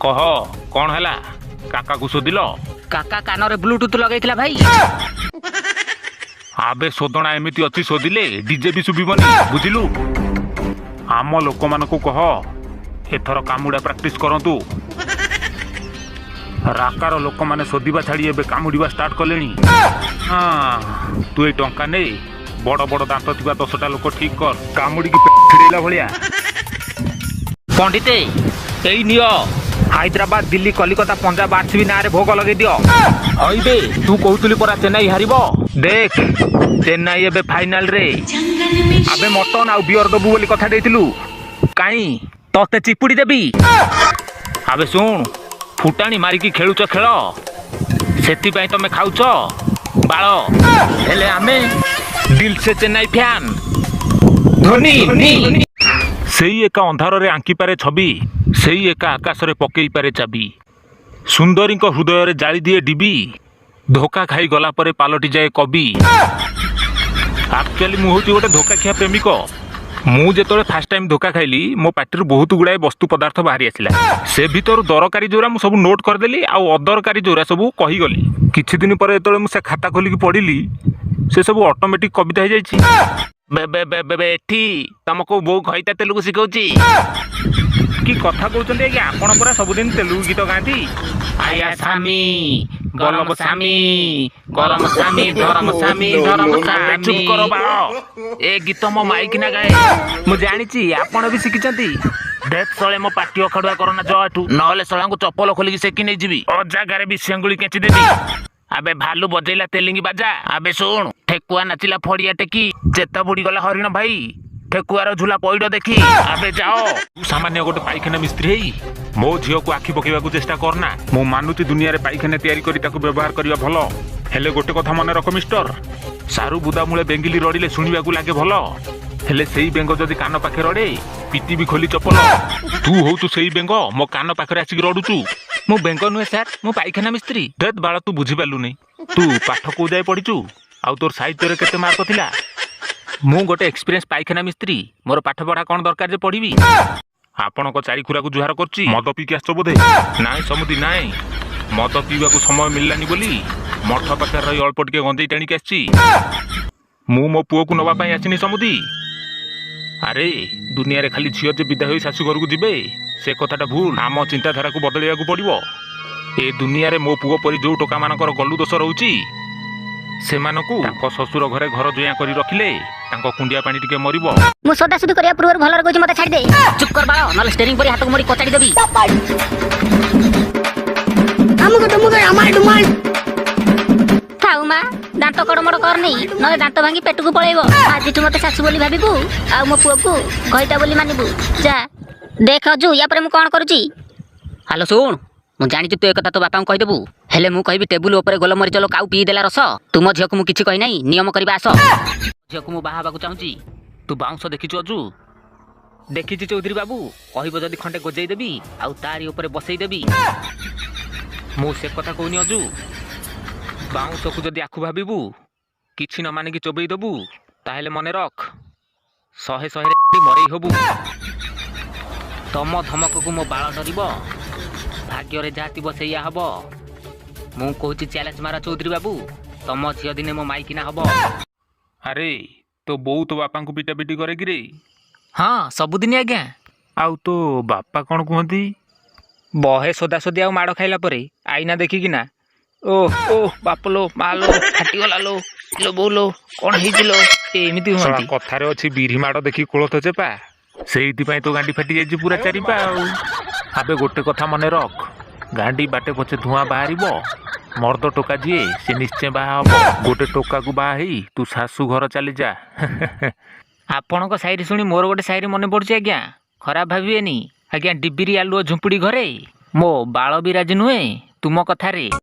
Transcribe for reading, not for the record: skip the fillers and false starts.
कह कौन है काका को शोधिल काका कान रे ब्लूटूथ लगेइथिला भाई। आबे शोधना एमती अच्छी शोधिले डीजे भी शुभिबनी बुझिलु। आम लोक मान को कह एथर कामुड़ा प्रैक्टिस करंतु। राकार लोक माने शोधिबा छाड़ी एबे कामुड़िबा स्टार्ट कलेनी। हाँ तू ए टंका ने बड़ बड़ दांत थिबा 10टा लोक ठीक कर कामुड़ी की छिड़ेला भलिया। पंडिते एई नियो हैदराबाद दिल्ली कलिकता पंजाब आरसीबी ना रे भोग लगे दियो। हईबे तू कहतुली परा चेन्नई हारिबो। देख चेन्नई एबे फाइनल रे आबे मटन आउ बियर दबु बोली कथा देइतिलु काई तते चिपुड़ी देबी। आबे सुन फुटाणी मारिकी खेलुच खेल सेति पई तमे खाउच बाळ हेले आमे दिल से चेन्नई फैन धोनी। सेई एका अंधार रे आंकी पारे छवि सेई एका आकाश रे पकेई पारे चाबी। सुंदरी हृदय रे जाली दिए डिबी धोखा खाई गला परे पालटी जाए कवि। एक्चुअली मु गोटे धोखा खिया प्रेमिक। मु जेतोले फास्ट टाइम धोखा खाइली मो पार्टी बहुत गुड़ाए वस्तु पदार्थ बाहरी आसिला। से भीतर दरकारी जोरा मु सब नोट करदेली आउ अदरकारी जोरा सब कही गली। किछि दिन पर जेतोले मु से खाता खोलिकी पढ़िली से सब ऑटोमेटिक कविता हो जाइछि। बे बे बे बे एठी तमको बो खइता तेलुगु सिखौछि कि कथा कहउछन्ती कि आपण पूरा सब दिन तेलुगु गीत गांती। आया सामी गलम सामी गरम सामी धरम सामी धरम सामी। चुप करो बाळ ए गीत मो माइक ना गाए मु जानिछि आपण भी सिखिछन्ती। देख सळे मो पाटी अखडुआ करना जटू नहले सळांगु चप्पल खोलिकी सेकी नै जिबी ओ जागारे भी सेंगुली केची देबी। आबे भालू बजेला तेलिंगी बाजा। आबे सुन ठेकुआ नाचिला फड़िया टेकी जेता बुड़ी गला हरिण भाई ठेकुआर झूला पैड देखी। आबे जाओ सामान्य गोटे पाइखाना मिस्त्री हेई मो झियो को आखि पकेबाकू चेष्टा करना। मो मानुची दुनिया रे पाइखाना तैयारी करी ताकू व्यवहार करिया भलो। हेले गोटे कथा मन रख मिस्टर सारू बुदा मूले बेंगिली रड़िले शुणिबाकू लागे भलो। हेले सेई बेंग जदि कान पाखे रड़े पिटी भी खोली चपल। तू हो तू सेई बेंग मो कान पाखरे आसिक रडुचू। मु बेंग नुहे सर मु पाइखाना मिस्त्री। देत बाळ तू बुझी पालु नै तू पाठ को जाय पढिचू आउ तोर साहित्य रे केते मार्क थिला। मु गोटे एक्सपीरियंस पाइखाना मिस्त्री मोर पाठ पढ़ा कोन दरकार जे पढ़िबी। आपण को चारी खुरा को जुहार करची मद पी के आछो बोधे नाय समुदी नाय मद पीवा को समय मिललानी बोली मठ पाखे रही अल्प टिके गंजेई टाणी के आछी। मु मो पुओ को नवा पई आछिनी समुदी। अरे दुनिया रे खाली झियो जे विदा होई सासु घर को जिबे से कथाटा भूल। आम चिंताधारा को बदलिया को पड़िबो। ए दुनिया रे मो पुओ परि जो टोका मानकर गलु दोष रहउची सेमानकू ताको ससुर घरे घर जोया करी रखिले ताको कुंडिया पानी टिके मरिबो। मु सोदा सुदी करिया पूर्व भल रगोची मते छाडी दे। चुप कर बाळो नले स्टीयरिंग परि हाथ को मोड़ी कचाडी देबी। हमको डुमुगे हमार डुमान थाउ मा दांत कड़मड़ कर नै नले दांत भांगी पेट को पळेबो। आज तू मते सासु बोली भाबिबू आ मो पुओ को गइता बोली मानिबू। जा देख अजू या पर मु कोन करूची। हालो सुन मु जानि तू एक कथा तो बापा को कहि देबू। हेले मु कहबी टेबुल ऊपर गोल मरी चलो काउ पी देला रस। तुम झियो को मु किछि कहि नै नियम करबा आस। झियो को मु बाहाबा को चाहूची तू बाउंस देखिछु अजू देखिछि चौधरी बाबू कहबो जदी खंडे गोजेई देबी आउ तारी ऊपर बसई देबी। मु से कथा कहूनी अजू बाउंस को जदी आखु भाबिबू किछि न माने कि चोबई देबू ताहेले मने रख शहे शहे मरई होबू। तम धमक को मो बाळ डरिबो भाग्य रे जातिबो सेया हबो। मु कहूची चैलेंज मारा चौधरी बाबू तम झियो दिने मो माइकिना हबो। अरे तो बोउ तो बापा को पिटा पिटी करे कि रे। हाँ सबुदिन आज्ञा। आउ तो बापा कौन कहती बहे सोदा सोदी आ माड़ खाइला परे आईना देखिकिना ओह ओह बापलो मालो फाटीगला लो लो बोलो कौन ହେଇଚିलो एमिति हुंती। कथारे अछि बिरी माड़ देखि कोळथ चेपा सेइति पई तो गांडी फाटी जाइछि पूरा चारिपा। आबे गोटे कथा मने रख गांडी बाटे पछे धुआं बाहरिबो मर्द टोका जिए से निश्चय बाहा हबो। गोटे टोका को बाहा हेई तू सासू घर चली जा। आपण को शायरी सुनी मोर गोटे शायरी मने पड़ुछि आज्ञा खराब भाबिएनी आज्ञा। डिबिरी आलुओ झुंपुड़ी घरे मो बाळ बिराज नुहे तुम कथारे।